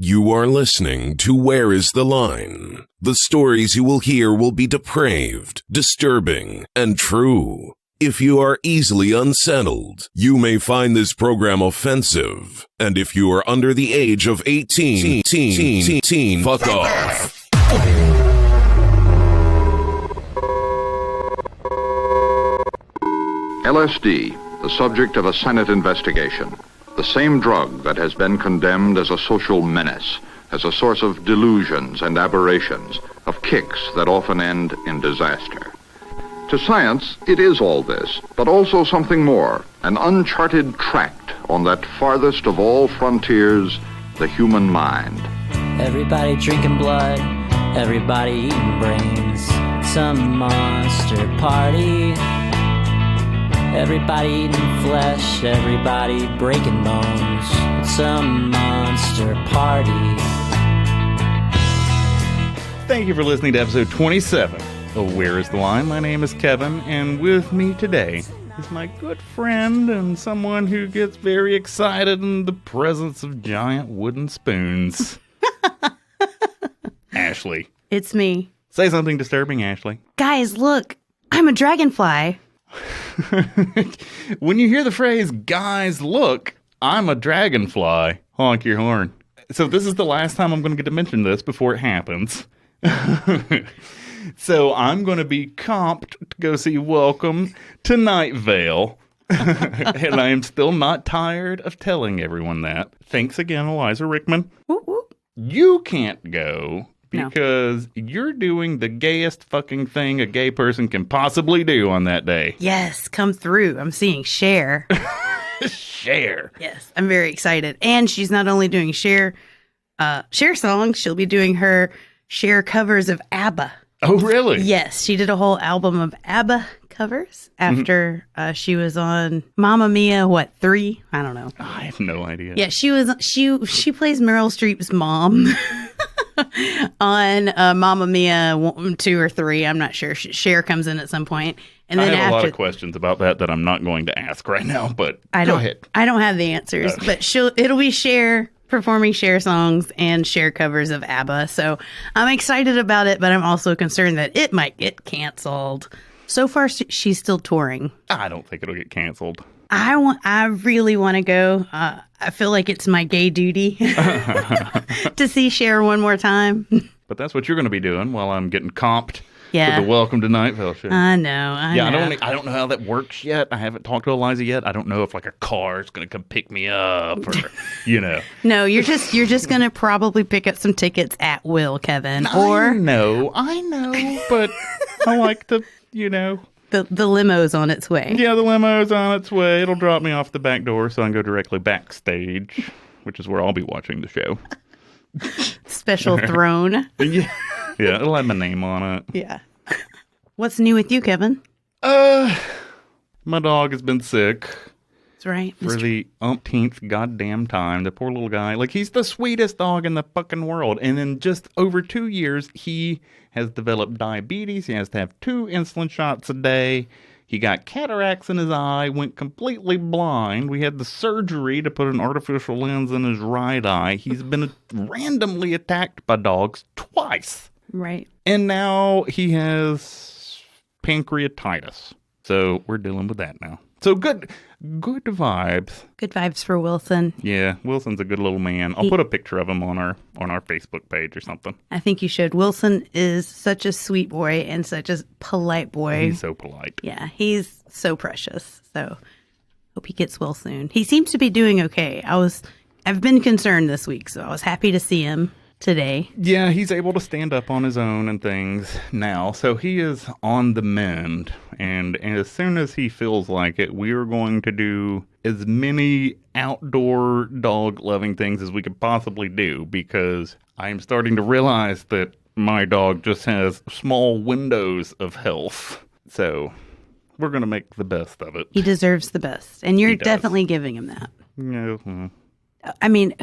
You are listening to Where is the Line? The stories you will hear will be depraved, disturbing, and true. If you are easily unsettled, you may find this program offensive. And if you are under the age of 18, fuck off. LSD, the subject of a Senate investigation. The same drug that has been condemned as a social menace, as a source of delusions and aberrations, of kicks that often end in disaster. To science, it is all this, but also something more, an uncharted tract on that farthest of all frontiers, the human mind. Everybody drinking blood, everybody eating brains, some monster party. Everybody eating flesh, everybody breaking bones, some monster party. Thank you for listening to episode 27 of Where is the Line? My name is Kevin, and with me today is my good friend and someone who gets very excited in the presence of giant wooden spoons. Ashley. It's me. Say something disturbing, Ashley. Guys, look, I'm a dragonfly. When you hear the phrase, guys, look, I'm a dragonfly, honk your horn. So this is the last time I'm going to get to mention this before it happens. So I'm going to be comped to go see Welcome to Night Vale. And I am still not tired of telling everyone that. Thanks again, Eliza Rickman. Whoop, whoop. You can't go because you're doing the gayest fucking thing a gay person can possibly do on that day. Yes, come through. I'm seeing Cher. Cher. Yes, I'm very excited. And she's not only doing Cher songs, she'll be doing her Cher covers of ABBA. Oh, really? Yes, she did a whole album of ABBA covers after she was on Mamma Mia, 3? I don't know. I have no idea. Yeah, she plays Meryl Streep's mom on Mamma Mia 2 or 3. I'm not sure. Cher comes in at some point. And then I have a lot of questions about that I'm not going to ask right now, but go ahead. I don't have the answers, but it'll be Cher performing Cher songs and Cher covers of ABBA. So I'm excited about it, but I'm also concerned that it might get canceled. So far, she's still touring. I don't think it'll get canceled. I really want to go. I feel like it's my gay duty to see Cher one more time. But that's what you're going to be doing while I'm getting comped to Yeah. the Welcome to Night Vale show. I know. I know. I don't know how that works yet. I haven't talked to Eliza yet. I don't know if like a car is going to come pick me up or, No, you're just going to probably pick up some tickets at will, Kevin. I know, but I like to, The limo's on its way. Yeah, the limo's on its way. It'll drop me off the back door so I can go directly backstage, which is where I'll be watching the show. Special throne. Yeah, it'll have my name on it. Yeah. What's new with you, Kevin? My dog has been sick. That's right. For the umpteenth goddamn time. The poor little guy. Like, he's the sweetest dog in the fucking world. And in just over 2 years, he has developed diabetes. He has to have 2 insulin shots a day. He got cataracts in his eye, went completely blind. We had the surgery to put an artificial lens in his right eye. He's been randomly attacked by dogs twice. Right. And now he has pancreatitis. So we're dealing with that now. So good vibes. Good vibes for Wilson. Yeah, Wilson's a good little man. I'll put a picture of him on our Facebook page or something. I think you should. Wilson is such a sweet boy and such a polite boy. He's so polite. Yeah, he's so precious. So hope he gets well soon. He seems to be doing okay. I've been concerned this week, so I was happy to see him today. Yeah, he's able to stand up on his own and things now. So he is on the mend. And as soon as he feels like it, we are going to do as many outdoor dog-loving things as we could possibly do, because I am starting to realize that my dog just has small windows of health. So we're going to make the best of it. He deserves the best. And you're definitely giving him that. Yeah. I mean,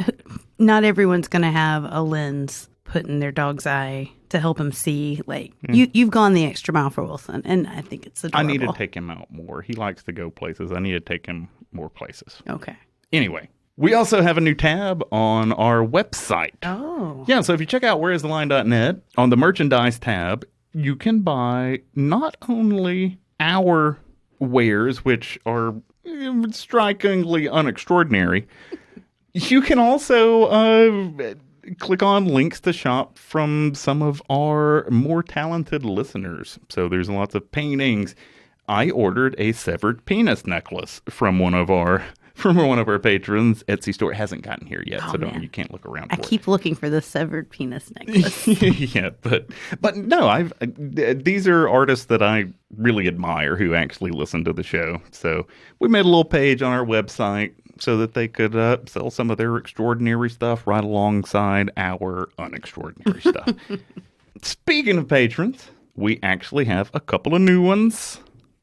not everyone's going to have a lens put in their dog's eye to help him see. Like, you've gone the extra mile for Wilson, and I think it's adorable. I need to take him out more. He likes to go places. I need to take him more places. Okay. Anyway, We also have a new tab on our website. Oh. Yeah, so if you check out whereistheline.net, on the merchandise tab, you can buy not only our wares, which are strikingly unextraordinary, you can also click on links to shop from some of our more talented listeners. So there's lots of paintings. I ordered a severed penis necklace from one of our patrons. Etsy store hasn't gotten here yet, so you can't look around for it. I keep looking for the severed penis necklace. Yeah, but no, these are artists that I really admire who actually listen to the show. So we made a little page on our website so that they could sell some of their extraordinary stuff right alongside our unextraordinary stuff. Speaking of patrons, we actually have a couple of new ones.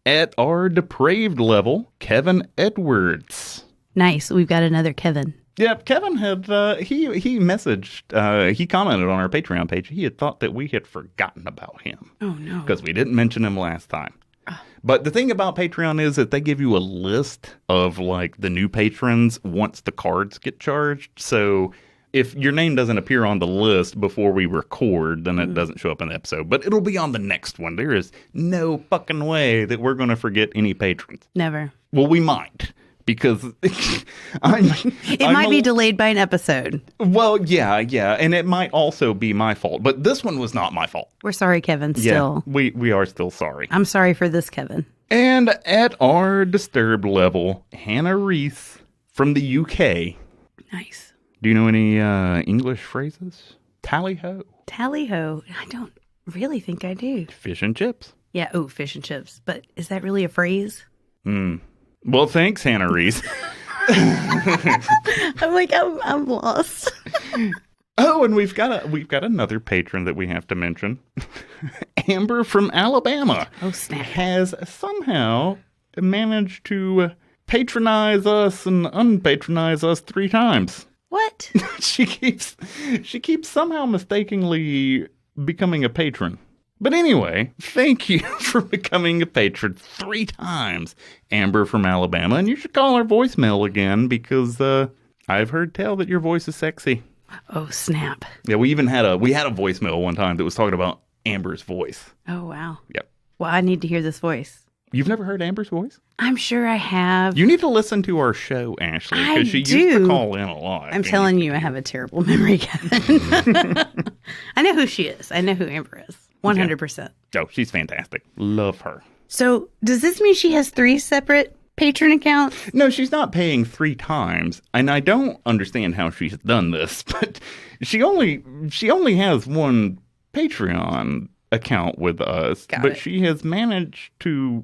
At our depraved level, Kevin Edwards. Nice. We've got another Kevin. Yeah, Kevin had, he messaged, he commented on our Patreon page. He had thought that we had forgotten about him. Oh, no. Because we didn't mention him last time. But the thing about Patreon is that they give you a list of, like, the new patrons once the cards get charged. So if your name doesn't appear on the list before we record, then it doesn't show up in the episode. But it'll be on the next one. There is no fucking way that we're going to forget any patrons. Never. Well, we might. Because it might be delayed by an episode. Well, yeah. And it might also be my fault. But this one was not my fault. We're sorry, Kevin, still. Yeah, we are still sorry. I'm sorry for this, Kevin. And at our disturbed level, Hannah Reese from the UK. Nice. Do you know any English phrases? Tally-ho. Tally-ho. I don't really think I do. Fish and chips. Yeah, fish and chips. But is that really a phrase? Well, thanks, Hannah Reese. I'm like, I'm lost. Oh, and we've got another patron that we have to mention. Amber from Alabama. Oh, snap. Has somehow managed to patronize us and unpatronize us 3 times. What? She keeps somehow mistakenly becoming a patron. But anyway, thank you for becoming a patron 3 times, Amber from Alabama. And you should call our voicemail again because I've heard tell that your voice is sexy. Oh, snap. Yeah, we had a voicemail one time that was talking about Amber's voice. Oh, wow. Yep. Well, I need to hear this voice. You've never heard Amber's voice? I'm sure I have. You need to listen to our show, Ashley, because she used to call in a lot. I'm telling you, I have a terrible memory, Kevin. I know who she is. I know who Amber is. 100%. Yeah. Oh, she's fantastic. Love her. So does this mean she has 3 separate patron accounts? No, she's not paying 3 times. And I don't understand how she's done this, but she only has one Patreon account with us. But she has managed to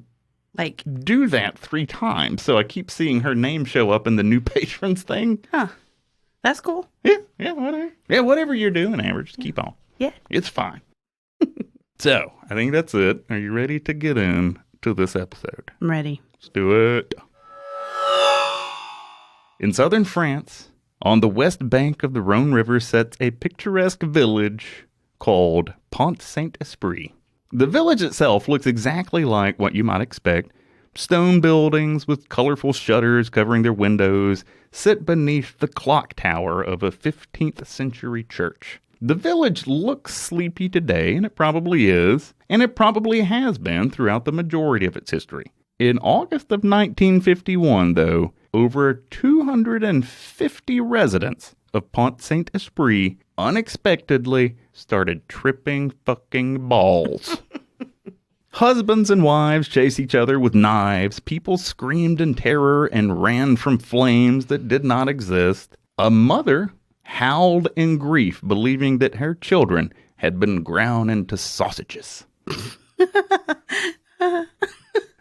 do that 3 times. So I keep seeing her name show up in the new patrons thing. Huh. That's cool. Yeah, whatever. Yeah, whatever you're doing, Amber, just keep on. Yeah. It's fine. So, I think that's it. Are you ready to get into this episode? I'm ready. Let's do it. In southern France, on the west bank of the Rhone River sits a picturesque village called Pont-Saint-Esprit. The village itself looks exactly like what you might expect. Stone buildings with colorful shutters covering their windows sit beneath the clock tower of a 15th century church. The village looks sleepy today, and it probably is, and it probably has been throughout the majority of its history. In August of 1951, though, over 250 residents of Pont-Saint-Esprit unexpectedly started tripping fucking balls. Husbands and wives chased each other with knives. People screamed in terror and ran from flames that did not exist. A mother howled in grief, believing that her children had been ground into sausages.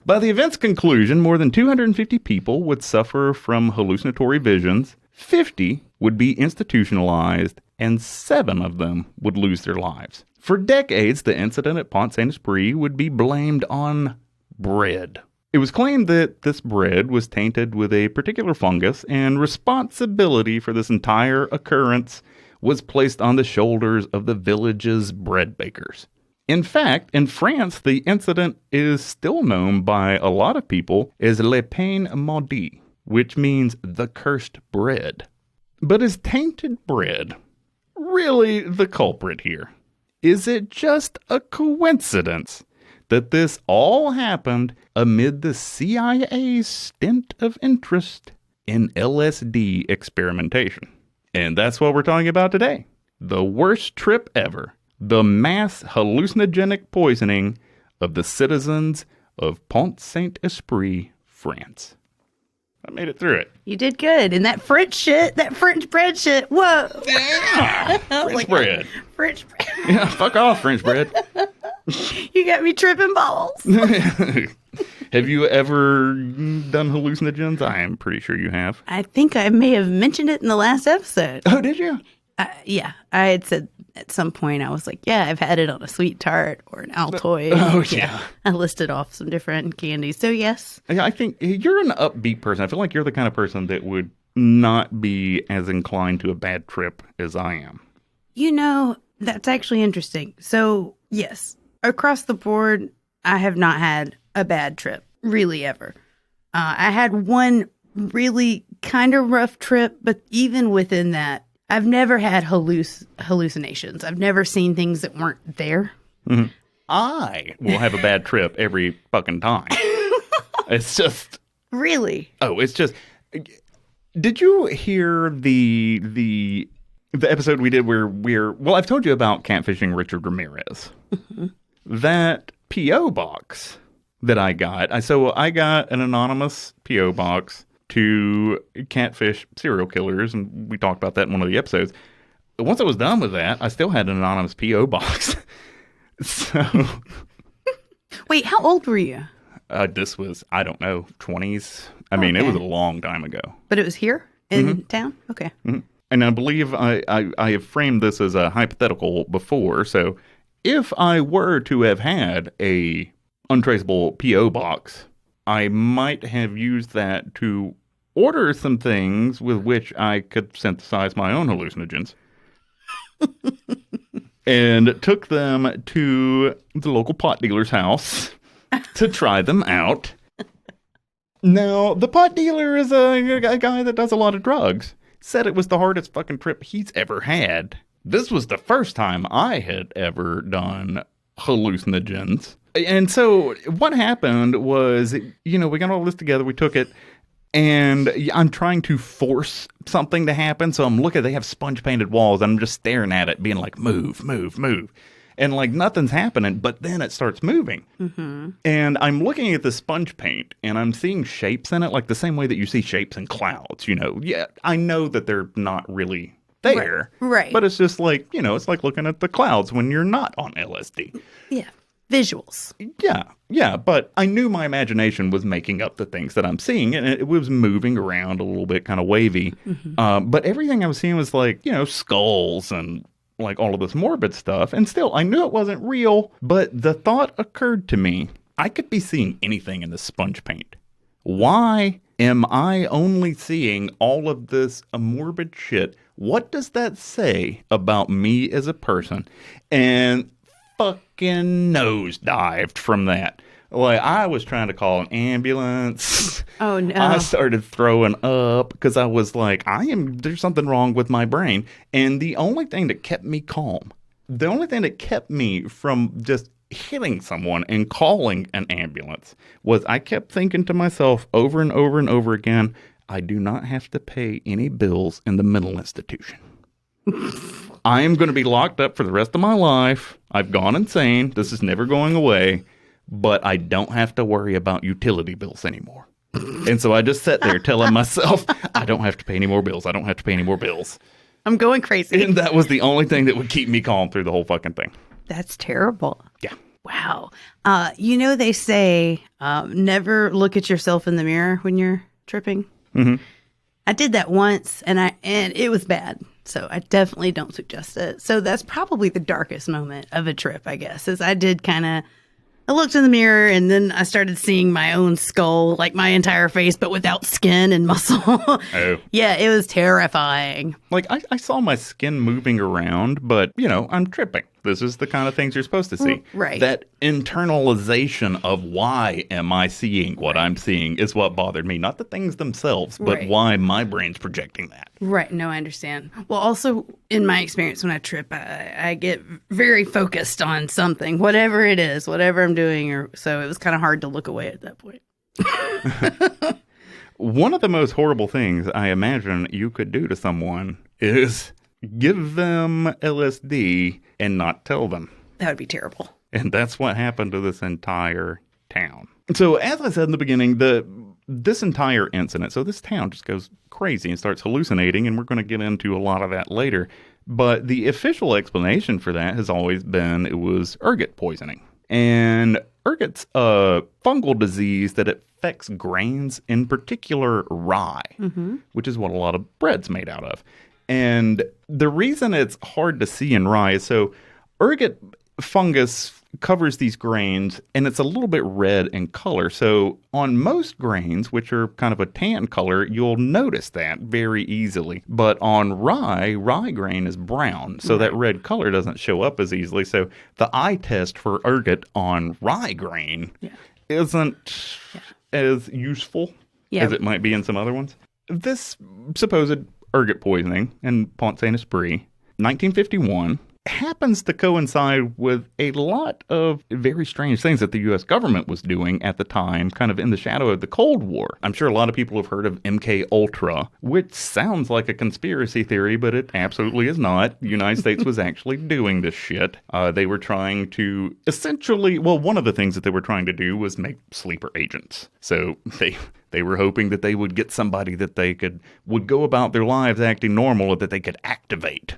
By the event's conclusion, more than 250 people would suffer from hallucinatory visions, 50 would be institutionalized, and 7 of them would lose their lives. For decades, the incident at Pont-Saint-Esprit would be blamed on bread. It was claimed that this bread was tainted with a particular fungus, and responsibility for this entire occurrence was placed on the shoulders of the village's bread bakers. In fact, in France, the incident is still known by a lot of people as Le Pain Maudit. which means the cursed bread. But is tainted bread really the culprit here? Is it just a coincidence that this all happened amid the CIA's stint of interest in LSD experimentation? And that's what we're talking about today. The worst trip ever. The mass hallucinogenic poisoning of the citizens of Pont-Saint-Esprit, France. I made it through it. You did good. And that French bread shit, whoa. Yeah, French bread. French bread. Yeah, fuck off, French bread. You got me tripping balls. Have you ever done hallucinogens? I am pretty sure you have. I think I may have mentioned it in the last episode. Oh, did you? Yeah. I had said at some point, I was like, yeah, I've had it on a sweet tart or an Altoid. Oh, yeah. I listed off some different candies. So, yes. Yeah, I think you're an upbeat person. I feel like you're the kind of person that would not be as inclined to a bad trip as I am. You know, that's actually interesting. So, yes, across the board, I have not had a bad trip, really ever. I had one really kind of rough trip, but even within that, I've never had hallucinations. I've never seen things that weren't there. Mm-hmm. I will have a bad trip every fucking time. It's just... Really? Oh, it's just... Did you hear the episode we did where well, I've told you about catfishing Richard Ramirez. Mm-hmm. That P.O. box that I got. I got an anonymous P.O. box to catfish serial killers, and we talked about that in one of the episodes. But once I was done with that, I still had an anonymous P.O. box. So... Wait, how old were you? This was, I don't know, 20s. I mean, it was a long time ago. But it was here in town? Okay. Mm-hmm. And I believe I have framed this as a hypothetical before. So if I were to have had a untraceable P.O. box, I might have used that to order some things with which I could synthesize my own hallucinogens. And took them to the local pot dealer's house to try them out. Now, the pot dealer is a guy that does a lot of drugs. Said it was the hardest fucking trip he's ever had. This was the first time I had ever done hallucinogens. And so what happened was, we got all this together, we took it, and I'm trying to force something to happen. So I'm looking, they have sponge painted walls, and I'm just staring at it, being like, move, move, move. And like nothing's happening, but then it starts moving. Mm-hmm. And I'm looking at the sponge paint, and I'm seeing shapes in it, like the same way that you see shapes in clouds, Yeah, I know that they're not really there. Right. But it's just like, it's like looking at the clouds when you're not on LSD. Yeah. Visuals. Yeah, but I knew my imagination was making up the things that I'm seeing, and it was moving around a little bit, kind of wavy. Mm-hmm. But everything I was seeing was like, skulls and like all of this morbid stuff. And still, I knew it wasn't real, but the thought occurred to me, I could be seeing anything in the sponge paint. Why am I only seeing all of this morbid shit? What does that say about me as a person? And fucking nosedived from that. Like, I was trying to call an ambulance. Oh, no. I started throwing up because I was like, there's something wrong with my brain. And the only thing that kept me calm, the only thing that kept me from just hitting someone and calling an ambulance was I kept thinking to myself over and over and over again, I do not have to pay any bills in the mental institution. I am going to be locked up for the rest of my life. I've gone insane. This is never going away. But I don't have to worry about utility bills anymore. And so I just sat there telling myself, I don't have to pay any more bills. I don't have to pay any more bills. I'm going crazy. And that was the only thing that would keep me calm through the whole fucking thing. That's terrible. Yeah. Wow. They say never look at yourself in the mirror when you're tripping. Mm-hmm. I did that once, and it was bad. So I definitely don't suggest it. So that's probably the darkest moment of a trip, I guess, is I looked in the mirror, and then I started seeing my own skull, like my entire face, but without skin and muscle. Oh. Yeah, it was terrifying. Like, I saw my skin moving around, but, I'm tripping. This is the kind of things you're supposed to see. Right. That internalization of why am I seeing what I'm seeing is what bothered me. Not the things themselves, but why my brain's projecting that. Right. No, I understand. Well, also, in my experience, when I trip, I get very focused on something, whatever it is, whatever I'm doing. So it was kind of hard to look away at that point. One of the most horrible things I imagine you could do to someone is give them LSD and not tell them. That would be terrible. And that's what happened to this entire town. So as I said in the beginning, this entire incident, so this town just goes crazy and starts hallucinating, and we're going to get into a lot of that later. But the official explanation for that has always been it was ergot poisoning. And ergot's a fungal disease that affects grains, in particular rye, which is what a lot of bread's made out of. And the reason it's hard to see in rye is so ergot fungus covers these grains and it's a little bit red in color. So on most grains, which are kind of a tan color, you'll notice that very easily. But on rye grain is brown. So that red color doesn't show up as easily. So the eye test for ergot on rye grain isn't as useful as it might be in some other ones. This supposed ergot poisoning in Pont-Saint-Esprit, 1951, happens to coincide with a lot of very strange things that the U.S. government was doing at the time, kind of in the shadow of the Cold War. I'm sure a lot of people have heard of MK Ultra, which sounds like a conspiracy theory, but it absolutely is not. The United States was actually doing this shit. They were trying to essentially, well, one of the things that they were trying to do was make sleeper agents. So they were hoping that they would get somebody that they would go about their lives acting normal, that they could activate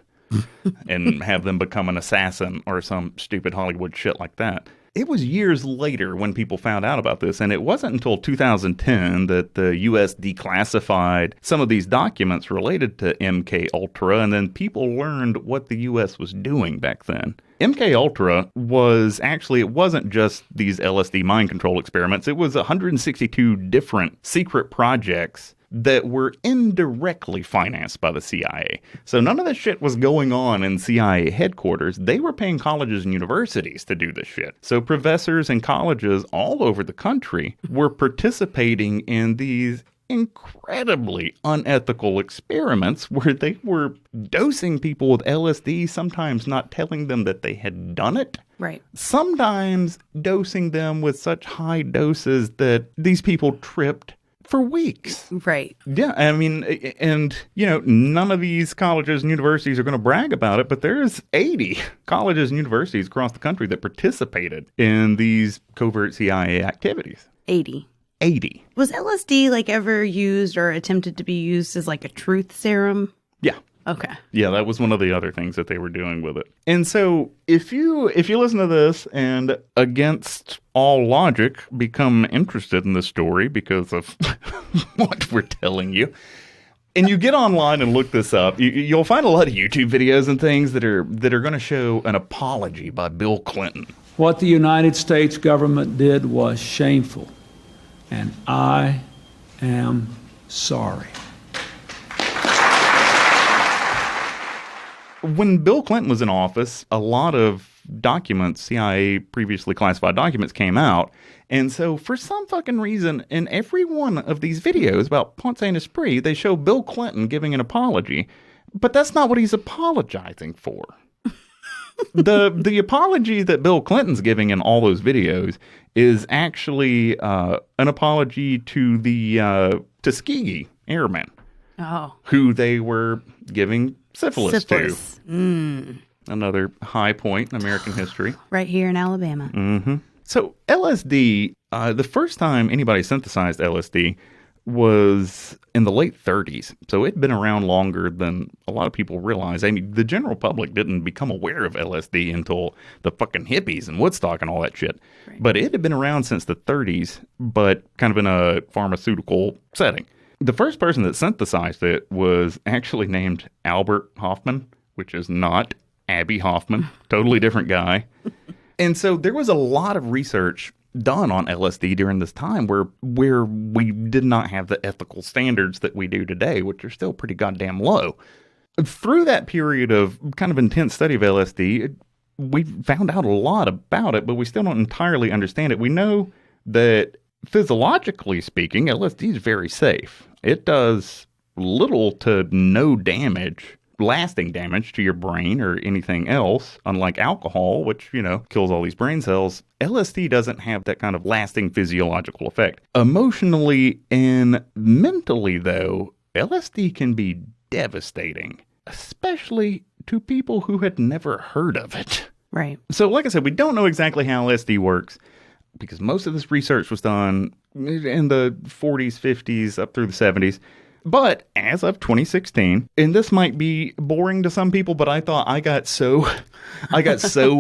and have them become an assassin or some stupid Hollywood shit like that. It was years later when people found out about this, and it wasn't until 2010 that the U.S. declassified some of these documents related to MK Ultra, and then people learned what the U.S. was doing back then. MK Ultra was actually, it wasn't just these LSD mind control experiments. It was 162 different secret projects that were indirectly financed by the CIA. So none of this shit was going on in CIA headquarters. They were paying colleges and universities to do this shit. So professors in colleges all over the country were participating in these incredibly unethical experiments where they were dosing people with LSD, sometimes not telling them that they had done it. Right. Sometimes dosing them with such high doses that these people tripped for weeks. Right. Yeah, I mean, and, you know, none of these colleges and universities are going to brag about it, but there's 80 colleges and universities across the country that participated in these covert CIA activities. 80. Was LSD, like, ever used or attempted to be used as, like, a truth serum? Yeah. Okay. Yeah, that was one of the other things that they were doing with it. And so if you listen to this and against all logic become interested in the story because of what we're telling you, and you get online and look this up, you'll find a lot of YouTube videos and things that are going to show an apology by Bill Clinton. What the United States government did was shameful, and I am sorry. When Bill Clinton was in office, a lot of documents, CIA previously classified documents, came out. And so for some fucking reason, in every one of these videos about Pont-Saint-Esprit, they show Bill Clinton giving an apology. But that's not what he's apologizing for. The apology that Bill Clinton's giving in all those videos is actually an apology to the Tuskegee Airmen. Oh. Who they were giving syphilis to. Mm. Another high point in American history. Right here in Alabama. Mm-hmm. So LSD, the first time anybody synthesized LSD was in the late 30s. So it'd been around longer than a lot of people realize. I mean, the general public didn't become aware of LSD until the fucking hippies and Woodstock and all that shit. Right. But it had been around since the 30s, but kind of in a pharmaceutical setting. The first person that synthesized it was actually named Albert Hoffman, which is not Abby Hoffman. Totally different guy. And so there was a lot of research done on LSD during this time where we did not have the ethical standards that we do today, which are still pretty goddamn low. Through that period of kind of intense study of LSD, we found out a lot about it, but we still don't entirely understand it. We know that physiologically speaking, LSD is very safe. It does little to no damage, lasting damage to your brain or anything else, unlike alcohol, which, kills all these brain cells. LSD doesn't have that kind of lasting physiological effect. Emotionally and mentally, though, LSD can be devastating, especially to people who had never heard of it. Right. So, like I said, we don't know exactly how LSD works because most of this research was done in the 40s, 50s, up through the 70s. But as of 2016, and this might be boring to some people, but I thought I got so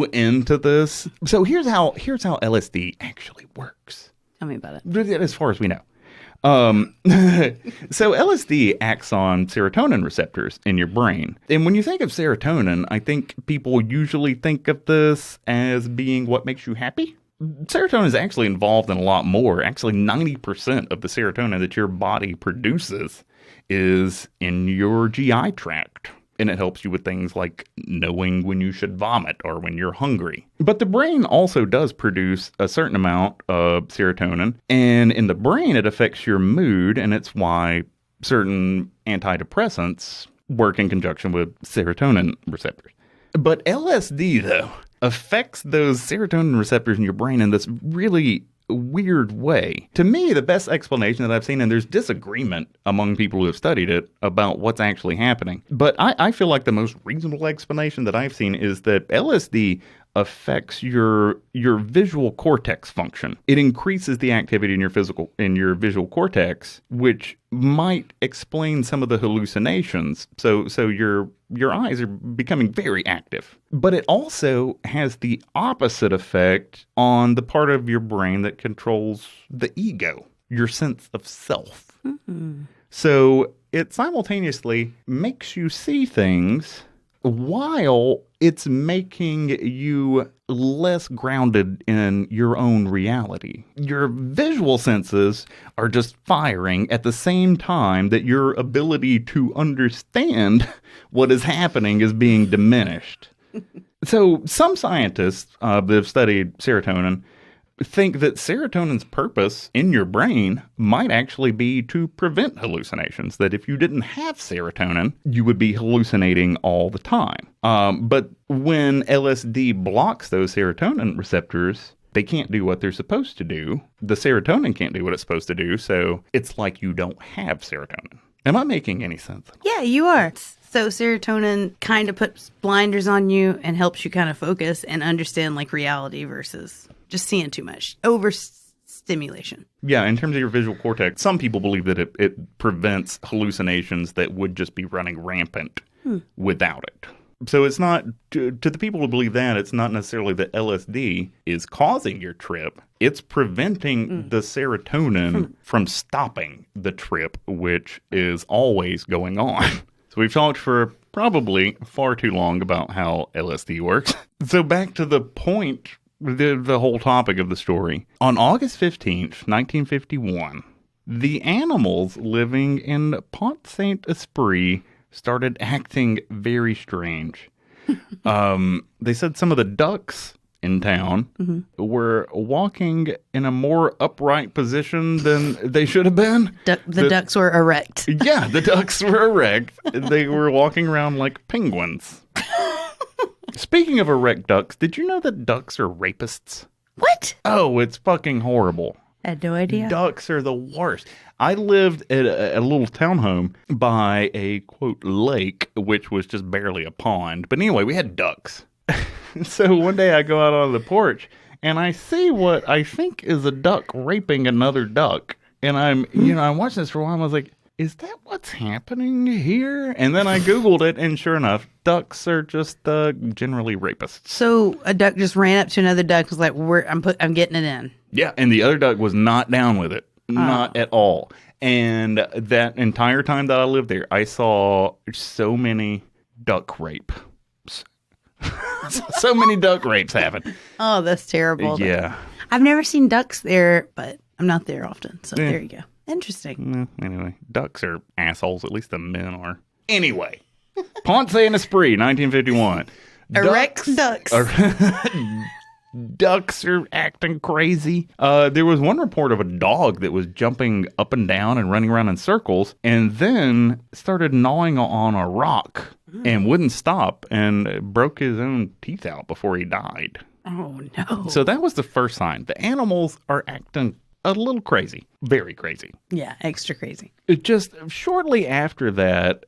into this. So here's how LSD actually works. Tell me about it. As far as we know. So LSD acts on serotonin receptors in your brain. And when you think of serotonin, I think people usually think of this as being what makes you happy. Serotonin is actually involved in a lot more. Actually, 90% of the serotonin that your body produces is in your GI tract. And it helps you with things like knowing when you should vomit or when you're hungry. But the brain also does produce a certain amount of serotonin. And in the brain, it affects your mood. And it's why certain antidepressants work in conjunction with serotonin receptors. But LSD, though, affects those serotonin receptors in your brain in this really weird way. To me, the best explanation that I've seen, and there's disagreement among people who have studied it about what's actually happening, but I feel like the most reasonable explanation that I've seen is that LSD affects your visual cortex function. It increases the activity in your visual cortex, which might explain some of the hallucinations. So your eyes are becoming very active. But it also has the opposite effect on the part of your brain that controls the ego, your sense of self. Mm-hmm. So it simultaneously makes you see things while it's making you less grounded in your own reality. Your visual senses are just firing at the same time that your ability to understand what is happening is being diminished. So some scientists that have studied serotonin think that serotonin's purpose in your brain might actually be to prevent hallucinations, that if you didn't have serotonin, you would be hallucinating all the time. But when LSD blocks those serotonin receptors, they can't do what they're supposed to do. The serotonin can't do what it's supposed to do, so it's like you don't have serotonin. Am I making any sense? Yeah, you are. So serotonin kind of puts blinders on you and helps you kind of focus and understand like reality versus just seeing too much. Overstimulation. Yeah, in terms of your visual cortex, some people believe that it prevents hallucinations that would just be running rampant without it. So it's not, to the people who believe that, it's not necessarily that LSD is causing your trip. It's preventing the serotonin from stopping the trip, which is always going on. So we've talked for probably far too long about how LSD works. So back to the point, the whole topic of the story. On August 15th, 1951, the animals living in Pont-Saint-Esprit started acting very strange. They said some of the ducks in town were walking in a more upright position than they should have been. The ducks were erect. Yeah, the ducks were erect. They were walking around like penguins. Speaking of erect ducks, did you know that ducks are rapists? What? Oh, it's fucking horrible. I had no idea. Ducks are the worst. I lived at a little townhome by a, quote, lake, which was just barely a pond. But anyway, we had ducks. So one day I go out on the porch and I see what I think is a duck raping another duck. And I'm watching this for a while and I was like, is that what's happening here? And then I Googled it, and sure enough, ducks are just generally rapists. So a duck just ran up to another duck and was like, I'm getting it in. Yeah, and the other duck was not down with it. Not at all. And that entire time that I lived there, I saw so many duck rape. So many duck rapes happen. Oh, that's terrible. Yeah. I've never seen ducks there, but I'm not there often. So there you go. Interesting. Anyway, ducks are assholes. At least the men are. Anyway, Pont-Saint-Esprit, 1951. Erect ducks. Ducks are acting crazy. There was one report of a dog that was jumping up and down and running around in circles and then started gnawing on a rock and wouldn't stop and broke his own teeth out before he died. Oh, no. So that was the first sign. The animals are acting a little crazy. Very crazy. Yeah, extra crazy. Just shortly after that,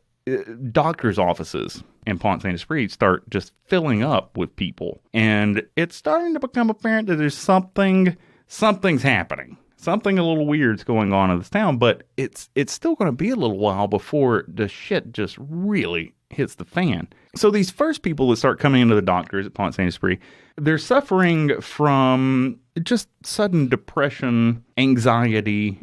doctors' offices in Pont-Saint-Esprit start just filling up with people. And it's starting to become apparent that there's something's happening. Something a little weird's going on in this town, but it's still going to be a little while before the shit just really hits the fan. So these first people that start coming into the doctors at Pont-Saint-Esprit, they're suffering from just sudden depression, anxiety.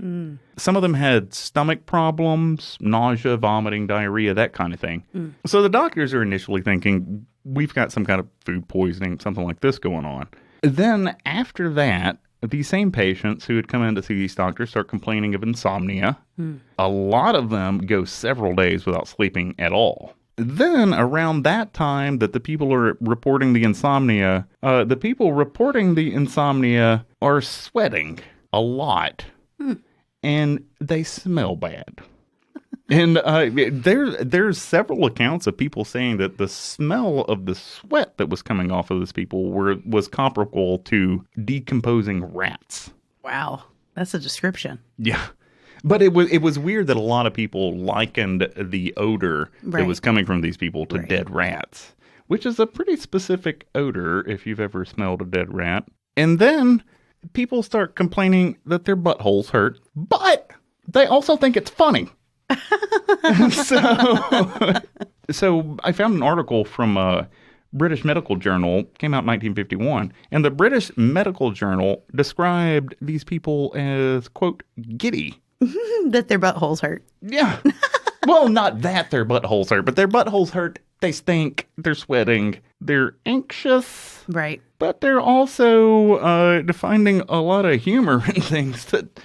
Some of them had stomach problems, nausea, vomiting, diarrhea, that kind of thing. So the doctors are initially thinking, we've got some kind of food poisoning, something like this going on. Then after that, these same patients who had come in to see these doctors start complaining of insomnia. A lot of them go several days without sleeping at all. Then around that time that the people are reporting the insomnia, the people reporting the insomnia are sweating a lot. And they smell bad. And there's several accounts of people saying that the smell of the sweat that was coming off of these people was comparable to decomposing rats. Wow. That's a description. Yeah. But it was weird that a lot of people likened the odor that was coming from these people to dead rats, which is a pretty specific odor if you've ever smelled a dead rat. And then people start complaining that their buttholes hurt, but they also think it's funny. So I found an article from a British Medical Journal, came out in 1951, and the British Medical Journal described these people as, quote, giddy. That their buttholes hurt. Yeah. Well, not that their buttholes hurt, but their buttholes hurt. They stink. They're sweating. They're anxious. Right. But they're also finding a lot of humor in things that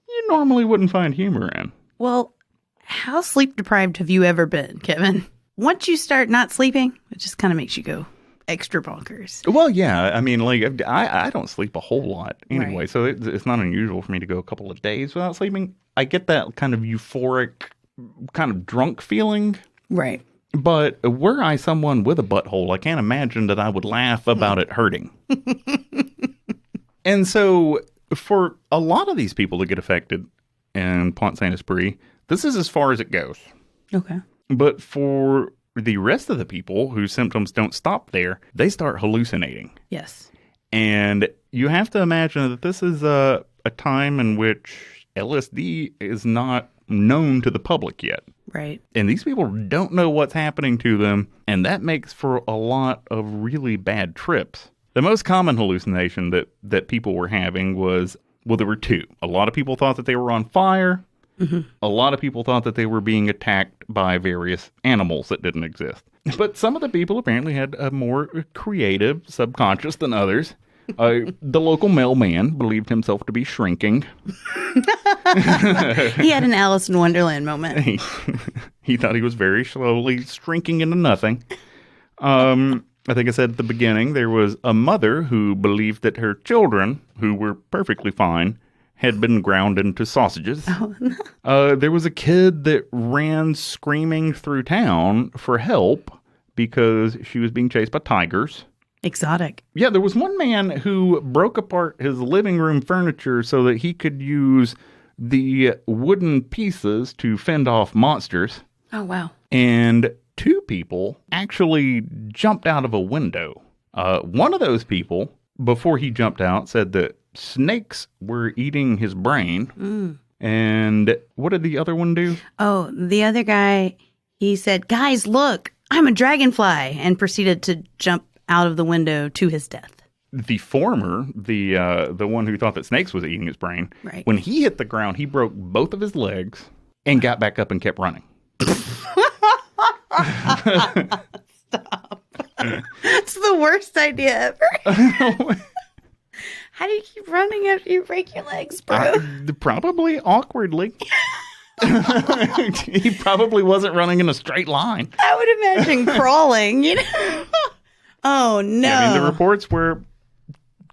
you normally wouldn't find humor in. Well, how sleep deprived have you ever been, Kevin? Once you start not sleeping, it just kind of makes you go extra bonkers. Well, yeah. I mean, like, I don't sleep a whole lot anyway, Right. so it's not unusual for me to go a couple of days without sleeping. I get that kind of euphoric, kind of drunk feeling. Right. But were I someone with a butthole, I can't imagine that I would laugh about it hurting. And so for a lot of these people that get affected in Pont-Saint-Esprit, this is as far as it goes. Okay. But for the rest of the people whose symptoms don't stop there, they start hallucinating. Yes. And you have to imagine that this is a time in which LSD is not known to the public yet. Right. And these people don't know what's happening to them, and that makes for a lot of really bad trips. The most common hallucination that people were having was, well, there were two. A lot of people thought that they were on fire. Mm-hmm. A lot of people thought that they were being attacked by various animals that didn't exist. But some of the people apparently had a more creative subconscious than others. The local mailman believed himself to be shrinking. He had an Alice in Wonderland moment. He thought he was very slowly shrinking into nothing. I think I said at the beginning, there was a mother who believed that her children, who were perfectly fine, had been ground into sausages. Oh, no. There was a kid that ran screaming through town for help because she was being chased by tigers. Exotic. Yeah, there was one man who broke apart his living room furniture so that he could use the wooden pieces to fend off monsters. Oh, wow. And two people actually jumped out of a window. One of those people, before he jumped out, said that snakes were eating his brain. Mm. And what did the other one do? Oh, the other guy, he said, "Guys, look, I'm a dragonfly," and proceeded to jump out of the window to his death. The former, the one who thought that snakes was eating his brain, right. When he hit the ground, he broke both of his legs and got back up and kept running. Stop. It's the worst idea ever. How do you keep running after you break your legs, bro? Probably awkwardly. He probably wasn't running in a straight line. I would imagine crawling, you know? Oh, no. I mean, the reports were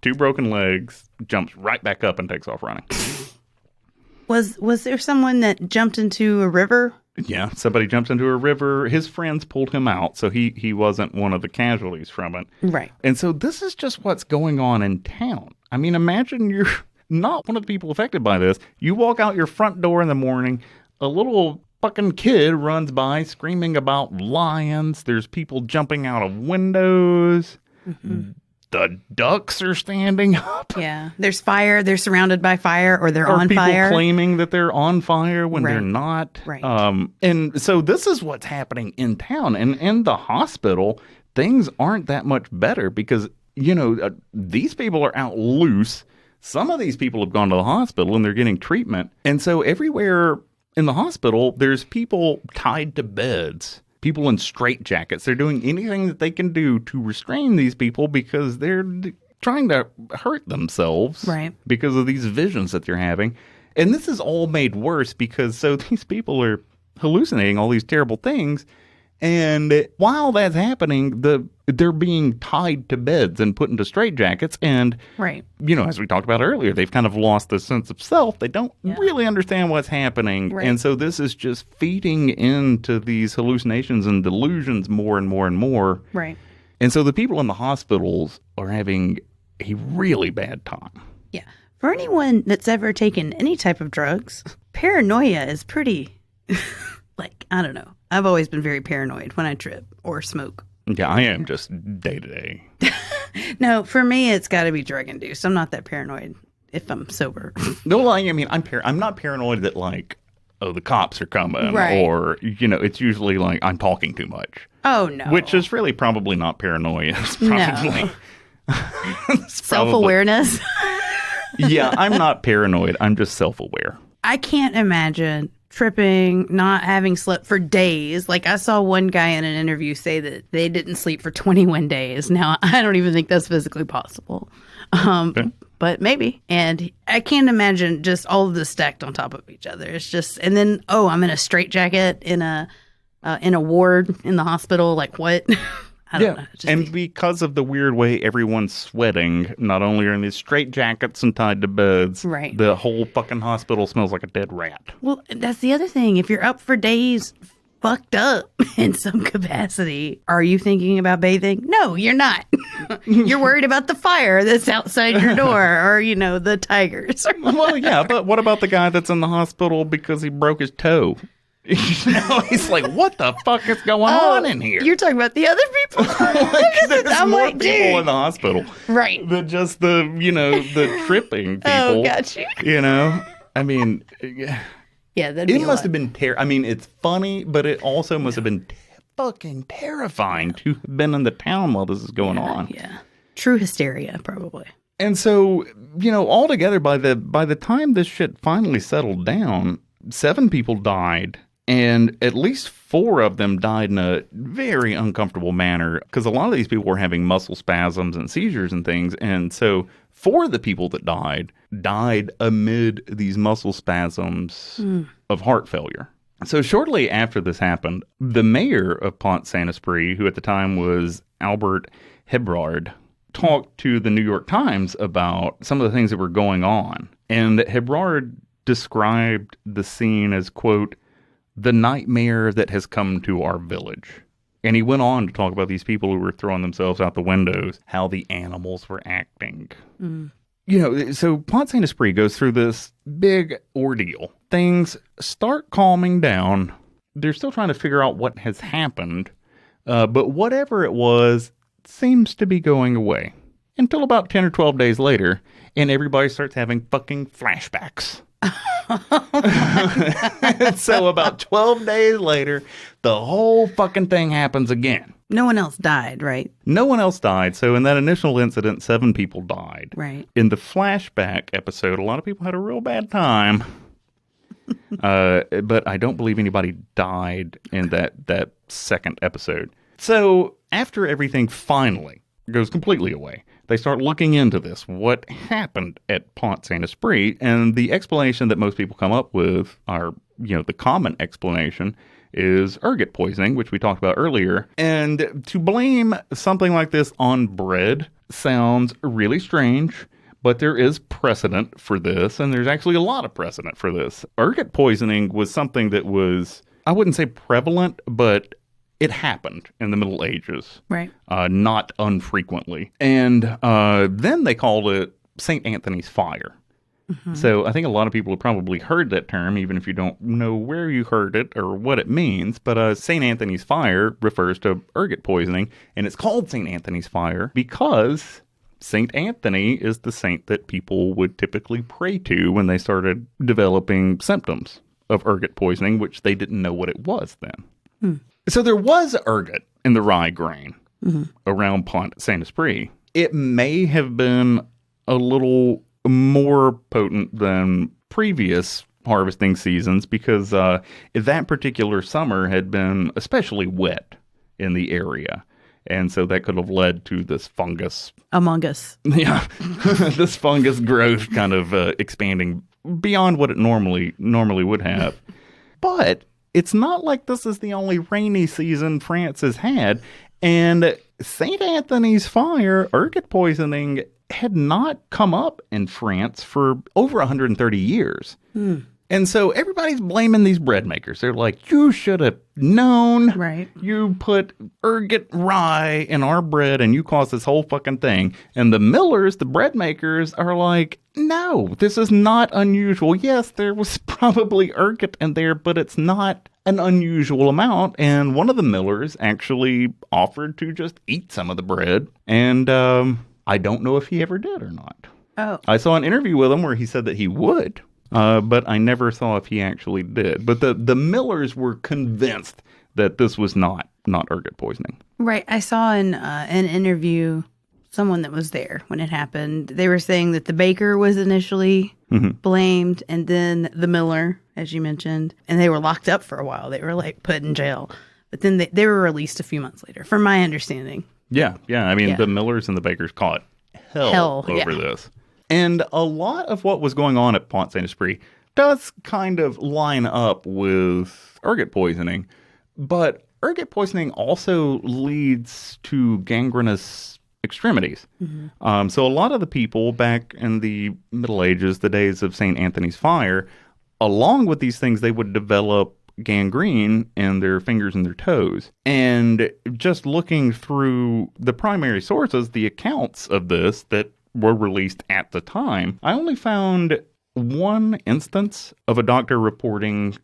2 broken legs, jumps right back up and takes off running. Was there someone that jumped into a river? Yeah, somebody jumps into a river. His friends pulled him out, so he wasn't one of the casualties from it. Right. And so this is just what's going on in town. I mean, imagine you're not one of the people affected by this. You walk out your front door in the morning, a little fucking kid runs by screaming about lions. There's people jumping out of windows. Mm-hmm. The ducks are standing up. Yeah. There's fire. They're surrounded by fire, or they're on people fire. Claiming that they're on fire when Right. they're not. Right. And so this is what's happening in town. And in the hospital, things aren't that much better because, these people are out loose. Some of these people have gone to the hospital and they're getting treatment. And so everywhere in the hospital, there's people tied to beds. People in straitjackets. They're doing anything that they can do to restrain these people because they're trying to hurt themselves. Right. Because of these visions that they're having. And this is all made worse because these people are hallucinating all these terrible things. And while that's happening, they're being tied to beds and put into straitjackets. And, Right. As we talked about earlier, they've kind of lost the sense of self. They don't really understand what's happening. Right. And so this is just feeding into these hallucinations and delusions more and more and more. Right. And so the people in the hospitals are having a really bad time. Yeah. For anyone that's ever taken any type of drugs, paranoia is pretty, I don't know. I've always been very paranoid when I trip or smoke. Yeah, I am just day to day. No, for me, it's got to be drug induced. I'm not that paranoid if I'm sober. No, I'm not paranoid that the cops are coming, Right. or it's usually I'm talking too much. Oh, no. Which is really probably not paranoia. It's probably Self-awareness. Yeah, I'm not paranoid. I'm just self-aware. I can't imagine tripping, not having slept for days. I saw one guy in an interview say that they didn't sleep for 21 days. Now, I don't even think that's physically possible. Okay. But maybe. And I can't imagine just all of this stacked on top of each other. It's just, and then, I'm in a straitjacket in a ward in the hospital. What? I don't know. And because of the weird way everyone's sweating, not only are in these straitjackets and tied to beds, Right. the whole fucking hospital smells like a dead rat. Well, that's the other thing. If you're up for days fucked up in some capacity, are you thinking about bathing? No, you're not. You're worried about the fire that's outside your door or, the tigers. Well, yeah, but what about the guy that's in the hospital because he broke his toe? He's like, what the fuck is going on in here? You're talking about the other people? There's more people in the hospital. Right. Than just the tripping people. Oh, got you. I mean, Yeah, that'd be it must have been it's funny, but it also must have been fucking terrifying to have been in the town while this is going on. Yeah. True hysteria, probably. And so, altogether, by the time this shit finally settled down, 7 people died, and at least 4 of them died in a very uncomfortable manner because a lot of these people were having muscle spasms and seizures and things. And so 4 of the people that died amid these muscle spasms of heart failure. So shortly after this happened, the mayor of Pont-Saint-Esprit, who at the time was Albert Hebrard, talked to the New York Times about some of the things that were going on. And Hebrard described the scene as, quote, the nightmare that has come to our village. And he went on to talk about these people who were throwing themselves out the windows, how the animals were acting. So Pont-Saint-Esprit goes through this big ordeal. Things start calming down. They're still trying to figure out what has happened. But whatever it was seems to be going away. Until about 10 or 12 days later, and everybody starts having fucking flashbacks. So about 12 days later, the whole fucking thing happens again. No one else died, right? No one else died. So in that initial incident, 7 people died. Right. In the flashback episode, a lot of people had a real bad time. But I don't believe anybody died in that second episode. So after everything finally goes completely away, they start looking into this, what happened at Pont-Saint-Esprit, and the explanation that most people come up with are, the common explanation is ergot poisoning, which we talked about earlier. And to blame something like this on bread sounds really strange, but there is precedent for this, and there's actually a lot of precedent for this. Ergot poisoning was something that was, I wouldn't say prevalent, but it happened in the Middle Ages. Right. Not unfrequently. And then they called it St. Anthony's Fire. Mm-hmm. So I think a lot of people have probably heard that term, even if you don't know where you heard it or what it means. But St. Anthony's Fire refers to ergot poisoning, and it's called St. Anthony's Fire because St. Anthony is the saint that people would typically pray to when they started developing symptoms of ergot poisoning, which they didn't know what it was then. So there was ergot in the rye grain around Pont-Saint-Esprit. It may have been a little more potent than previous harvesting seasons because that particular summer had been especially wet in the area. And so that could have led to this fungus. Among us. Yeah. This fungus growth kind of expanding beyond what it normally would have. But it's not like this is the only rainy season France has had. And St. Anthony's Fire, ergot poisoning, had not come up in France for over 130 years. And so everybody's blaming these bread makers. They're like, you should have known. Right. You put ergot rye in our bread and you caused this whole fucking thing. And the millers, the bread makers, are like, no, this is not unusual. Yes, there was probably ergot in there, but it's not an unusual amount. And one of the millers actually offered to just eat some of the bread. And I don't know if he ever did or not. Oh. I saw an interview with him where he said that he would. But I never saw if he actually did. But the millers were convinced that this was not ergot poisoning. Right. I saw in an interview someone that was there when it happened. They were saying that the baker was initially blamed, and then the miller, as you mentioned, and they were locked up for a while. They were like put in jail, but then they were released a few months later, from my understanding. Yeah. I mean, the millers and the bakers caught hell over this. And a lot of what was going on at Pont-Saint-Esprit does kind of line up with ergot poisoning. But ergot poisoning also leads to gangrenous extremities. So a lot of the people back in the Middle Ages, the days of St. Anthony's Fire, along with these things, they would develop gangrene in their fingers and their toes. And just looking through the primary sources, the accounts of this that were released at the time, I only found one instance of a doctor reporting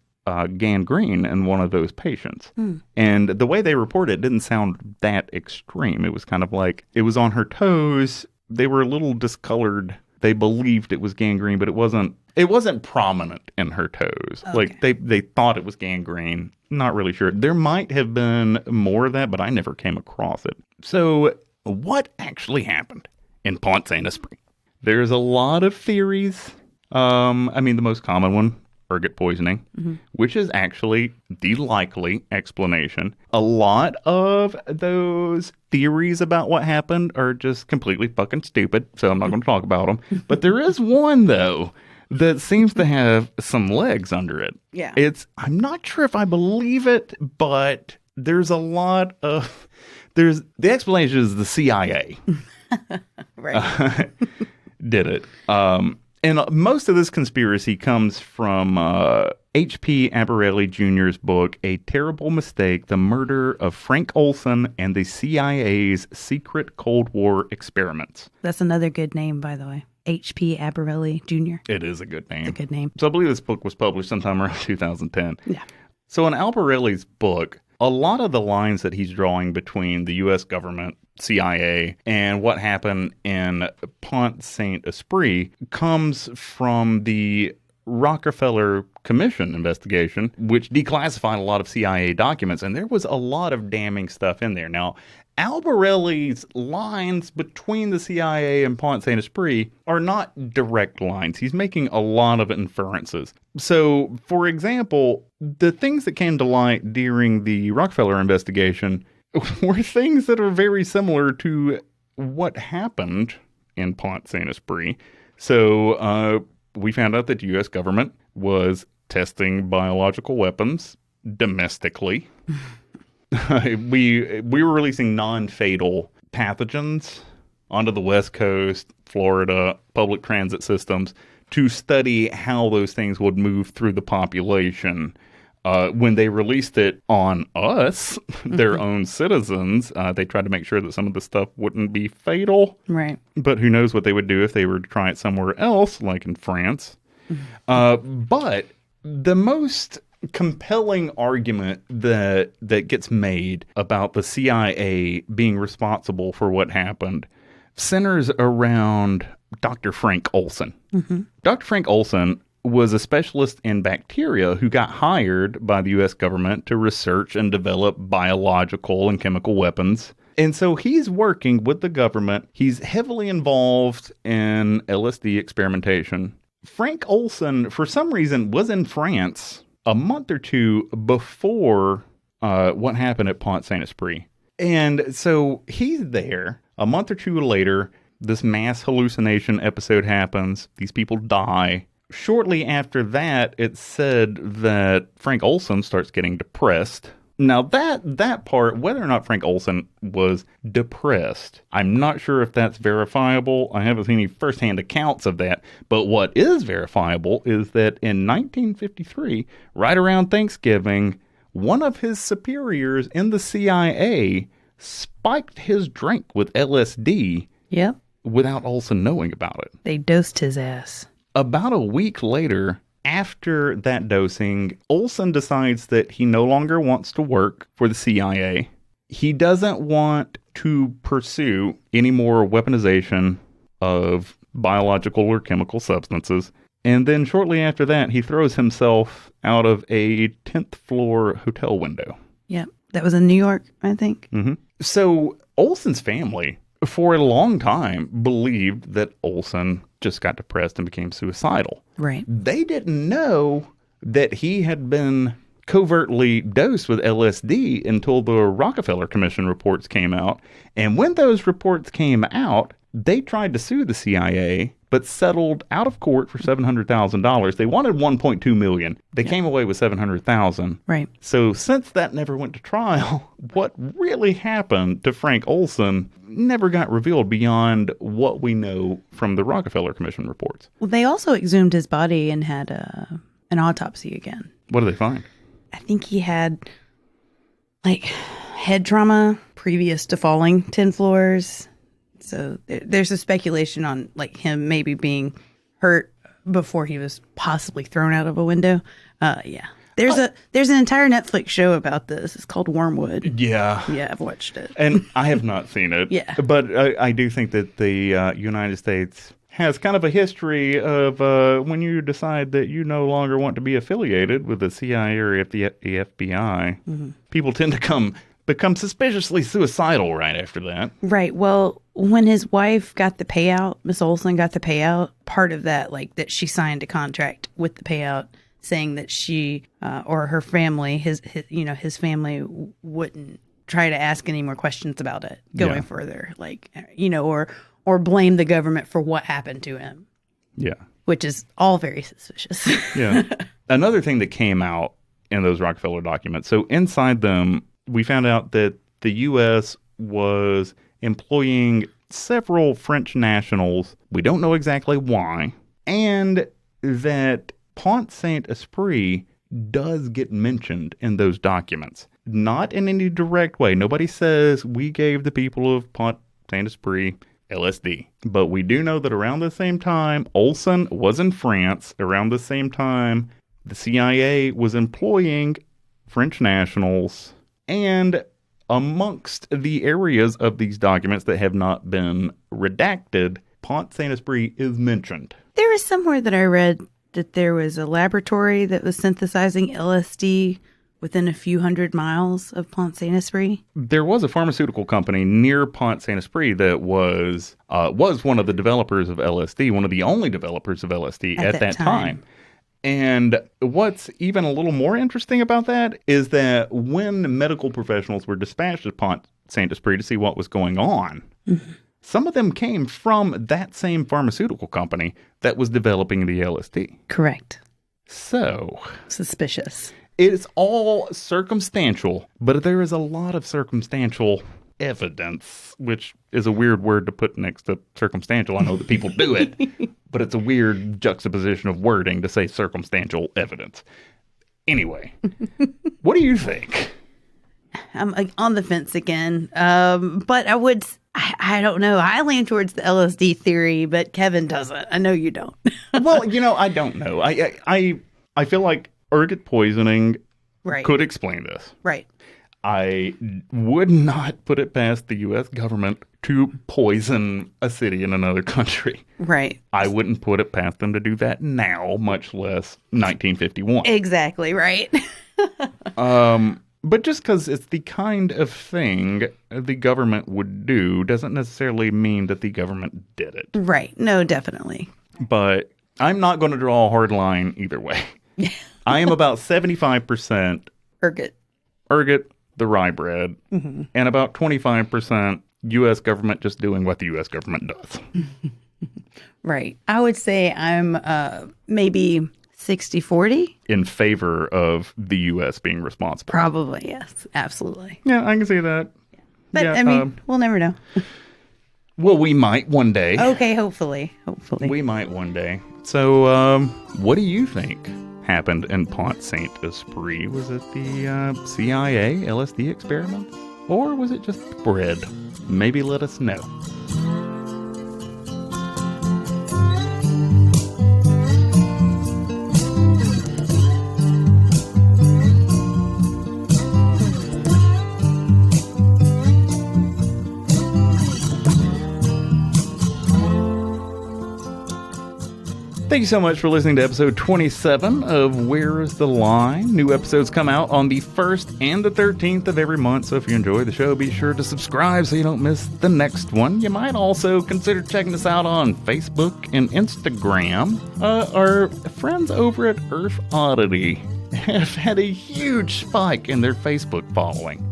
gangrene in one of those patients. And the way they reported it didn't sound that extreme. It was kind of like it was on her toes. They were a little discolored. They believed it was gangrene, but it wasn't prominent in her toes. Okay. Like they thought it was gangrene. Not really sure. There might have been more of that, but I never came across it. So what actually happened in Pont-Saint-Esprit? There's a lot of theories. I mean, the most common one, ergot poisoning, which is actually the likely explanation. A lot of those theories about what happened are just completely fucking stupid, so I'm not going to talk about them. But there is one, though, that seems to have some legs under it. Yeah. I'm not sure if I believe it, but there's a lot of... the explanation is the CIA. Right. Did it. And most of this conspiracy comes from H.P. Aberelli Jr.'s book, A Terrible Mistake, The Murder of Frank Olson and the CIA's Secret Cold War Experiments. That's another good name, by the way. H.P. Aberelli Jr. It is a good name. It's a good name. So I believe this book was published sometime around 2010. Yeah. So in Albarelli's book, a lot of the lines that he's drawing between the U.S. government, CIA, and what happened in Pont-Saint-Esprit comes from the Rockefeller Commission investigation, which declassified a lot of CIA documents, and there was a lot of damning stuff in there. Now, Albarelli's lines between the CIA and Pont-Saint-Esprit are not direct lines. He's making a lot of inferences. So, for example, the things that came to light during the Rockefeller investigation were things that are very similar to what happened in Pont-Saint-Esprit. So, we found out that the U.S. government was testing biological weapons domestically. We were releasing non-fatal pathogens onto the West Coast, Florida, public transit systems to study how those things would move through the population. When they released it on us, their own citizens, they tried to make sure that some of the stuff wouldn't be fatal. Right. But who knows what they would do if they were to try it somewhere else, like in France. But the most compelling argument that gets made about the CIA being responsible for what happened centers around Dr. Frank Olson. Dr. Frank Olson was a specialist in bacteria who got hired by the U.S. government to research and develop biological and chemical weapons. And so he's working with the government. He's heavily involved in LSD experimentation. Frank Olson, for some reason, was in France a month or two before what happened at Pont-Saint-Esprit. And so he's there. A month or two later, this mass hallucination episode happens. These people die. Shortly after that, it's said that Frank Olson starts getting depressed. Now, that part, whether or not Frank Olson was depressed, I'm not sure if that's verifiable. I haven't seen any firsthand accounts of that. But what is verifiable is that in 1953, right around Thanksgiving, one of his superiors in the CIA spiked his drink with LSD Yep. without Olson knowing about it. They dosed his ass. About a week later, after that dosing, Olson decides that he no longer wants to work for the CIA. He doesn't want to pursue any more weaponization of biological or chemical substances. And then shortly after that, he throws himself out of a 10th floor hotel window. Yep. That was in New York, I think. So Olson's family, for a long time, believed that Olson just got depressed and became suicidal. Right. They didn't know that he had been covertly dosed with LSD until the Rockefeller Commission reports came out. And when those reports came out, they tried to sue the CIA, but settled out of court for $700,000. They wanted $1.2 million. They came away with $700,000. Right. So since that never went to trial, what really happened to Frank Olson never got revealed beyond what we know from the Rockefeller Commission reports. Well, they also exhumed his body and had an autopsy again. What did they find? I think he had, like, head trauma previous to falling 10 floors. So there's a speculation on, like, him maybe being hurt before he was possibly thrown out of a window. Yeah. There's an entire Netflix show about this. It's called Wormwood. Yeah. Yeah, I've watched it. And I have not seen it. Yeah. But I do think that the United States has kind of a history of when you decide that you no longer want to be affiliated with the CIA or the FBI, people tend to become suspiciously suicidal right after that. Right. Well, when his wife got the payout, Miss Olson got the payout, part of that, like, that she signed a contract with the payout saying that she or her family, his family wouldn't try to ask any more questions about it going further, like, or blame the government for what happened to him. Yeah. Which is all very suspicious. Yeah. Another thing that came out in those Rockefeller documents, so inside them, we found out that the U.S. was employing several French nationals. We don't know exactly why. And that Pont-Saint-Esprit does get mentioned in those documents. Not in any direct way. Nobody says we gave the people of Pont-Saint-Esprit LSD. But we do know that around the same time, Olson was in France. Around the same time, the CIA was employing French nationals. And amongst the areas of these documents that have not been redacted, Pont-Saint-Esprit is mentioned. There was somewhere that I read that there was a laboratory that was synthesizing LSD within a few hundred miles of Pont-Saint-Esprit. There was a pharmaceutical company near Pont-Saint-Esprit that was one of the developers of LSD, one of the only developers of LSD at that time. And what's even a little more interesting about that is that when medical professionals were dispatched to Pont-Saint-Esprit to see what was going on, some of them came from that same pharmaceutical company that was developing the LSD. Correct. So suspicious. It's all circumstantial, but there is a lot of circumstantial evidence, which is a weird word to put next to circumstantial. I know that people do it, but it's a weird juxtaposition of wording to say circumstantial evidence. Anyway, what do you think? I'm on the fence again. But I don't know. I lean towards the LSD theory, but Kevin doesn't. I know you don't. Well, I don't know. I feel like ergot poisoning could explain this. Right. I would not put it past the U.S. government to poison a city in another country. Right. I wouldn't put it past them to do that now, much less 1951. Exactly, right. But just because it's the kind of thing the government would do doesn't necessarily mean that the government did it. Right. No, definitely. But I'm not going to draw a hard line either way. I am about 75% ergot, the rye bread, and about 25% U.S. government just doing what the U.S. government does. Right. I would say I'm maybe 60-40. In favor of the U.S. being responsible. Probably, yes. Absolutely. Yeah, I can see that. But, yeah, I mean, we'll never know. Well, we might one day. Okay, hopefully. We might one day. So, what do you think happened in Pont-Saint-Esprit? Was it the CIA LSD experiment? Or was it just bread? Maybe let us know. Thank you so much for listening to episode 27 of Where is the Line? New episodes come out on the 1st and the 13th of every month, so if you enjoy the show, be sure to subscribe so you don't miss the next one. You might also consider checking us out on Facebook and Instagram. Our friends over at Earth Oddity have had a huge spike in their Facebook following.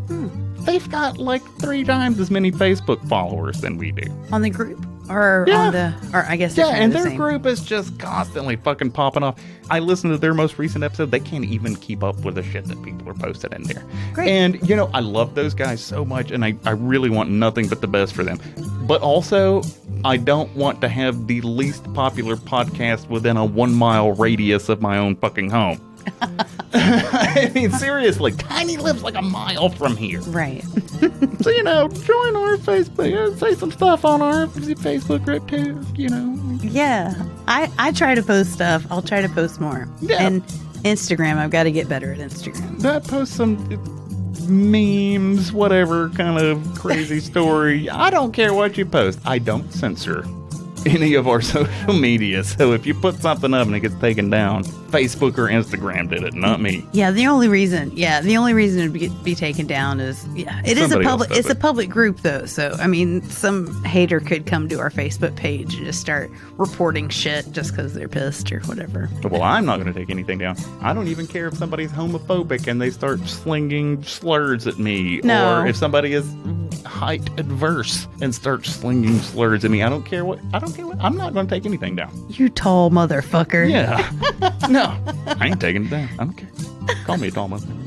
They've got like 3 times as many Facebook followers than we do. On the group? Or on the, or I guess yeah, and their group is just constantly fucking popping off. I listened to their most recent episode. They can't even keep up with the shit that people are posted in there. Great. And, I love those guys so much, and I really want nothing but the best for them. But also, I don't want to have the least popular podcast within a 1-mile radius of my own fucking home. I mean, seriously, Tiny lives like a mile from here. Right. So, join our Facebook, say some stuff on our Facebook group too, Yeah. I try to post stuff. I'll try to post more. Yeah. And Instagram, I've got to get better at Instagram. I post some memes, whatever kind of crazy story. I don't care what you post. I don't censor any of our social media. So if you put something up and it gets taken down, Facebook or Instagram did it, not me. Yeah, the only reason it'd be taken down is it's a public group though. So I mean, some hater could come to our Facebook page and just start reporting shit just because they're pissed or whatever. Well, I'm not going to take anything down. I don't even care if somebody's homophobic and they start slinging slurs at me, or if somebody is height adverse and starts slinging slurs at me. I don't care what. I'm not going to take anything down. You tall motherfucker. Yeah. No, I ain't taking it down. I don't care. Call me a tall motherfucker.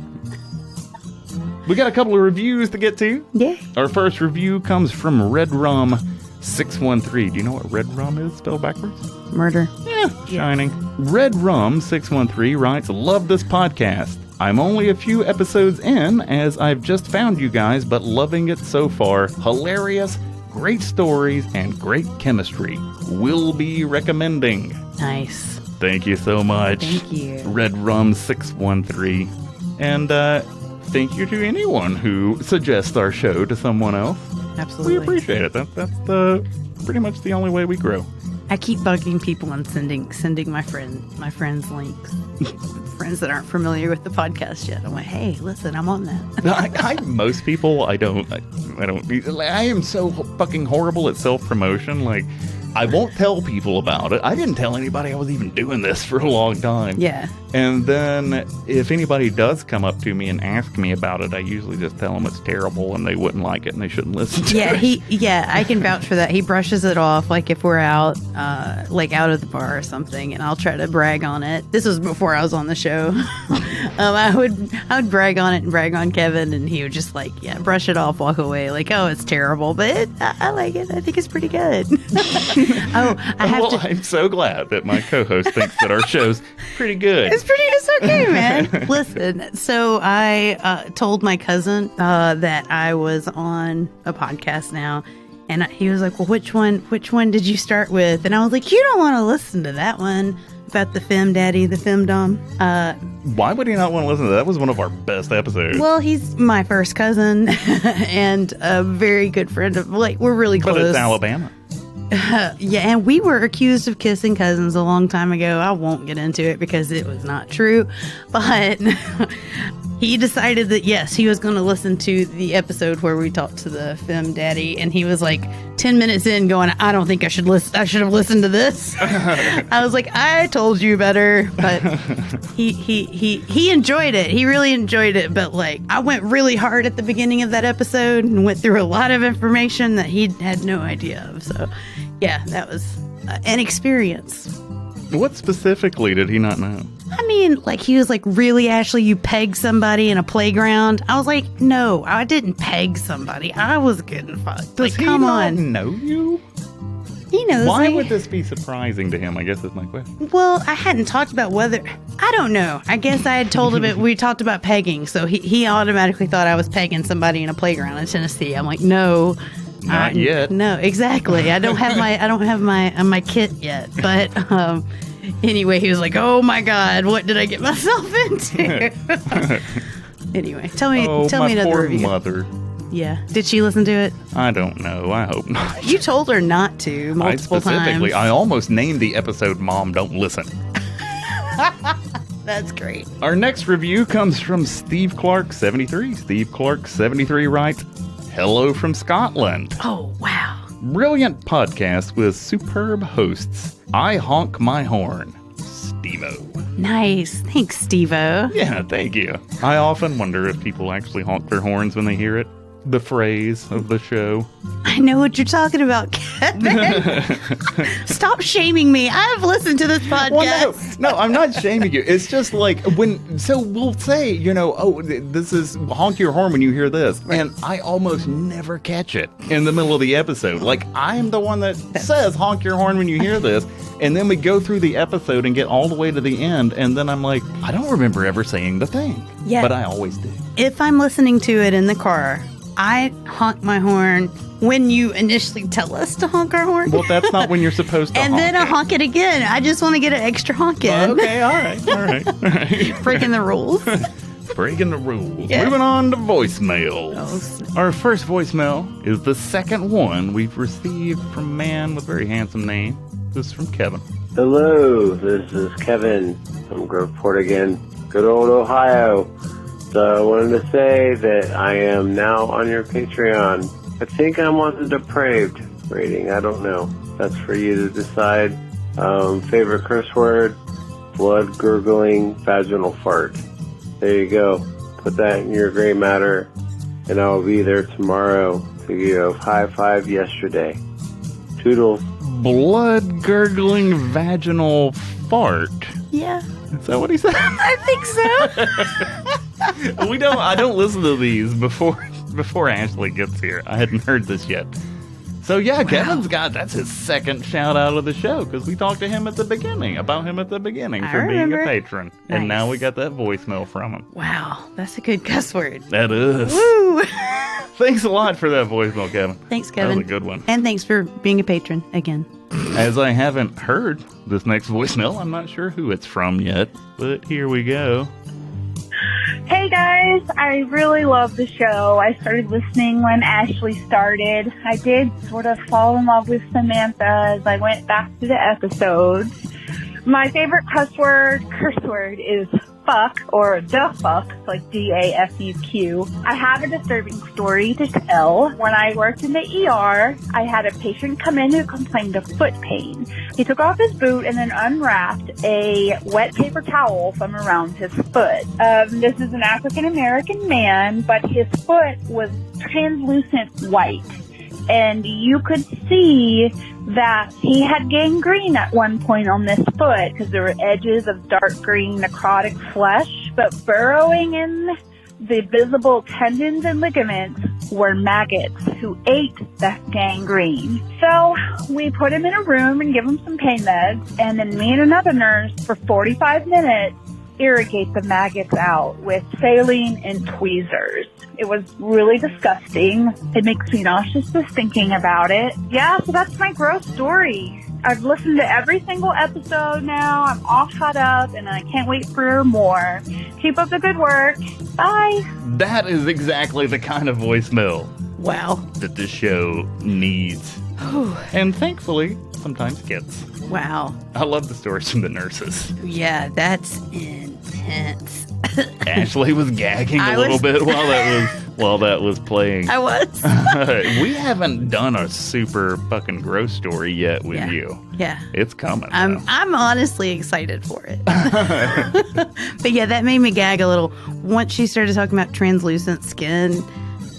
We got a couple of reviews to get to. Yeah. Our first review comes from Red Rum 613. Do you know what Red Rum is spelled backwards? Murder. Yeah, shining. Red Rum 613 writes, "Love this podcast. I'm only a few episodes in as I've just found you guys, but loving it so far. Hilarious, great stories, and great chemistry. Will be recommending." Nice. Thank you so much. Thank you. Red Rum 613. And thank you to anyone who suggests our show to someone else. Absolutely. We appreciate it. That's pretty much the only way we grow. I keep bugging people and sending my friends links. Friends that aren't familiar with the podcast yet. I'm like, hey, listen, I'm on that. Most people, I am so fucking horrible at self-promotion. Like, I won't tell people about it. I didn't tell anybody I was even doing this for a long time. Yeah. And then if anybody does come up to me and ask me about it, I usually just tell them it's terrible and they wouldn't like it and they shouldn't listen to it. Yeah, I can vouch for that. He brushes it off, like if we're out, like out of the bar or something, and I'll try to brag on it. This was before I was on the show. I would brag on it and brag on Kevin, and he would just like, brush it off, walk away, like, oh, it's terrible, but I like it. I think it's pretty good. I'm so glad that my co-host thinks that our show's pretty good. It's okay, man. Listen, so I told my cousin that I was on a podcast now, and he was like, well, which one did you start with? And I was like, you don't want to listen to that one about the femme daddy, the femdom. Why would he not want to listen to that? That was one of our best episodes. Well, he's my first cousin and a very good friend of, like, we're really close. But it's Alabama. Yeah, and we were accused of kissing cousins a long time ago. I won't get into it because it was not true. But he decided that, yes, he was going to listen to the episode where we talked to the femme daddy. And he was like 10 minutes in going, I don't think I should listen. I should have listened to this. I was like, I told you better. But he enjoyed it. He really enjoyed it. But like, I went really hard at the beginning of that episode and went through a lot of information that he had no idea of. So yeah, that was an experience. What specifically did he not know? I mean, like, he was like, really, Ashley, you pegged somebody in a playground? I was like, no, I didn't peg somebody. I was getting fucked. Does like, come on. Does he not know you? He knows Why me. would this be surprising to him? I guess is my question. Well, I hadn't talked about whether... I don't know. I guess I had told him we talked about pegging, so he automatically thought I was pegging somebody in a playground in Tennessee. I'm like, no. Not yet. No, exactly. I don't have my kit yet. But anyway, he was like, "Oh my God, what did I get myself into?" Anyway, tell me another poor review. Mother. Yeah, did she listen to it? I don't know. I hope not. You told her not to multiple times. I almost named the episode "Mom, Don't Listen." That's great. Our next review comes from Steve Clark 73. Steve Clark 73 writes, "Hello from Scotland. Oh wow. Brilliant podcast with superb hosts. I honk my horn. Steve-O." Nice. Thanks, Steve-O. Yeah, thank you. I often wonder if people actually honk their horns when they hear it. The phrase of the show. I know what you're talking about, Kevin. Stop shaming me. I've listened to this podcast. Well, no, I'm not shaming you. It's just like so we'll say, oh, this is honk your horn when you hear this. And I almost never catch it in the middle of the episode. Like, I'm the one that says honk your horn when you hear this. And then we go through the episode and get all the way to the end. And then I'm like, I don't remember ever saying the thing. Yeah. But I always do. If I'm listening to it in the car, I honk my horn when you initially tell us to honk our horn. Well, that's not when you're supposed to and honk then I honk it again. I just want to get an extra honk in. Okay, all right. Breaking the rules. Breaking the rules. Yeah. Moving on to voicemails. Oh, Our first voicemail is the second one we've received from a man with a very handsome name. This is from Kevin. Hello, this is Kevin from Groveport again. Good old Ohio. So I wanted to say that I am now on your Patreon. I think I'm on the depraved rating. I don't know. That's for you to decide. Favorite curse word? Blood gurgling vaginal fart. There you go. Put that in your gray matter, and I will be there tomorrow to give high five yesterday. Toodles. Blood gurgling vaginal fart. yeah. Is that what he said? I think so. I don't listen to these before Ashley gets here. I hadn't heard this yet. So yeah, wow. Kevin's that's his second shout out of the show because we talked to him at the beginning for being a patron. Nice. And now we got that voicemail from him. Wow, that's a good cuss word. That is. Woo! Thanks a lot for that voicemail, Kevin. Thanks, Kevin. That was a good one. And thanks for being a patron again. As I haven't heard this next voicemail, I'm not sure who it's from yet, but here we go. Hey guys, I really love the show. I started listening when Ashley started. I did sort of fall in love with Samantha as I went back to the episodes. My favorite curse word is fuck, or the fuck, like DAFUQ. I have a disturbing story to tell. When I worked in the ER, I had a patient come in who complained of foot pain. He took off his boot and then unwrapped a wet paper towel from around his foot. This is an African-American man, but his foot was translucent white. And you could see that he had gangrene at one point on this foot because there were edges of dark green necrotic flesh, but burrowing in the visible tendons and ligaments were maggots who ate that gangrene. So we put him in a room and give him some pain meds, and then me and another nurse for 45 minutes irrigate the maggots out with saline and tweezers. It was really disgusting. It makes me nauseous just thinking about it. Yeah, so that's my gross story. I've listened to every single episode now. I'm all caught up, and I can't wait for more. Keep up the good work. Bye. That is exactly the kind of voicemail Wow. that this show needs. And thankfully, sometimes gets. Wow. I love the stories from the nurses. Yeah, that's intense. Ashley was gagging a little bit while that was playing. I was. We haven't done a super fucking gross story yet with you. Yeah. It's coming. I'm honestly excited for it. But yeah, that made me gag a little. Once she started talking about translucent skin,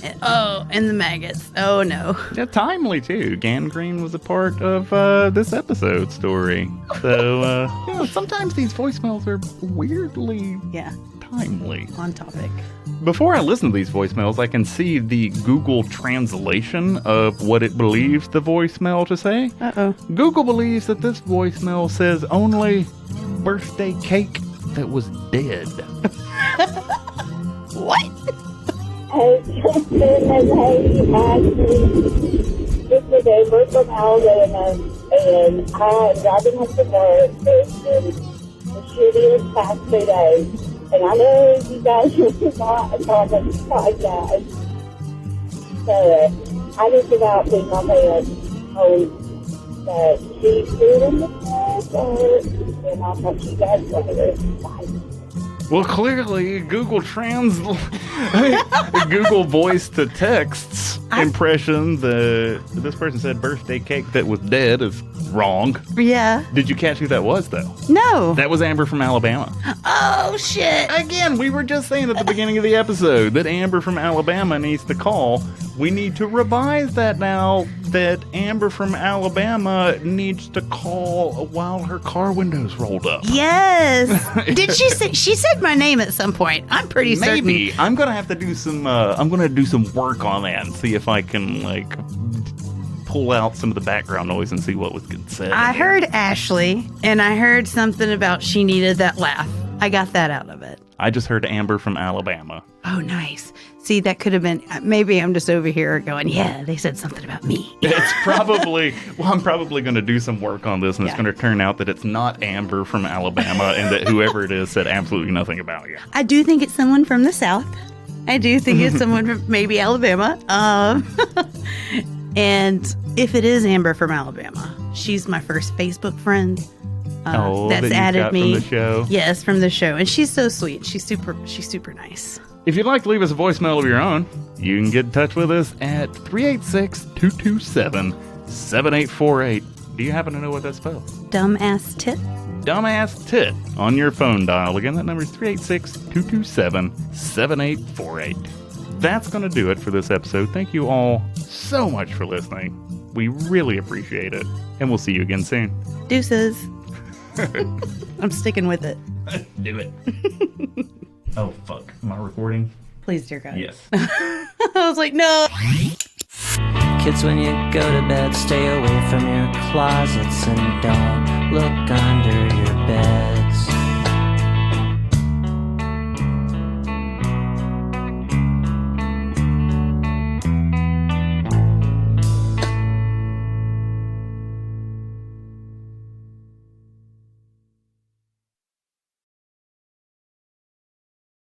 and the maggots. Oh no. Yeah, timely too. Gangrene was a part of this episode story. So sometimes these voicemails are weirdly timely. On topic. Before I listen to these voicemails, I can see the Google translation of what it believes the voicemail to say. Uh-oh. Google believes that this voicemail says only birthday cake that was dead. What? Hey, Tristan and hey, Ashley. This is Amber from Alabama, and I am driving home from work. It's been the shittiest past 2 days. And I know you guys are not a part of this podcast, but I just about put my pants on that she's doing the podcast, and I'll talk to you guys later. Bye. Well, clearly, Google Google voice to texts impression. This person said birthday cake that was dead is wrong. Yeah. Did you catch who that was, though? No. That was Amber from Alabama. Oh, shit. Again, we were just saying at the beginning of the episode that Amber from Alabama needs to call. We need to revise that now, that Amber from Alabama needs to call while her car window's rolled up. Yes. Did she say? She said my name at some point. I'm pretty certain. Maybe. I'm gonna have to do some. I'm gonna do some work on that and see if I can pull out some of the background noise and see what was said. I heard Ashley, and I heard something about she needed that laugh. I got that out of it. I just heard Amber from Alabama. Oh, nice. See, that could have been, maybe I'm just over here going, yeah, they said something about me. It's probably, I'm probably going to do some work on this, and it's going to turn out that it's not Amber from Alabama, and that whoever it is said absolutely nothing about you. I do think it's someone from the South. I do think it's someone from maybe Alabama. And if it is Amber from Alabama, she's my first Facebook friend. That's added me from the show. Yes, from the show, and she's so sweet. She's super nice. If you'd like to leave us a voicemail of your own, you can get in touch with us at 386-227-7848. Do you happen to know what that spells? Dumbass tit. Dumbass tit on your phone dial. Again, that number is 386-227-7848. That's going to do it for this episode. Thank you all so much for listening. We really appreciate it. And we'll see you again soon. Deuces. I'm sticking with it. Do it. Oh, fuck. Am I recording? Please, dear God. Yes. I was like, no. Kids, when you go to bed, stay away from your closets and don't look under your bed.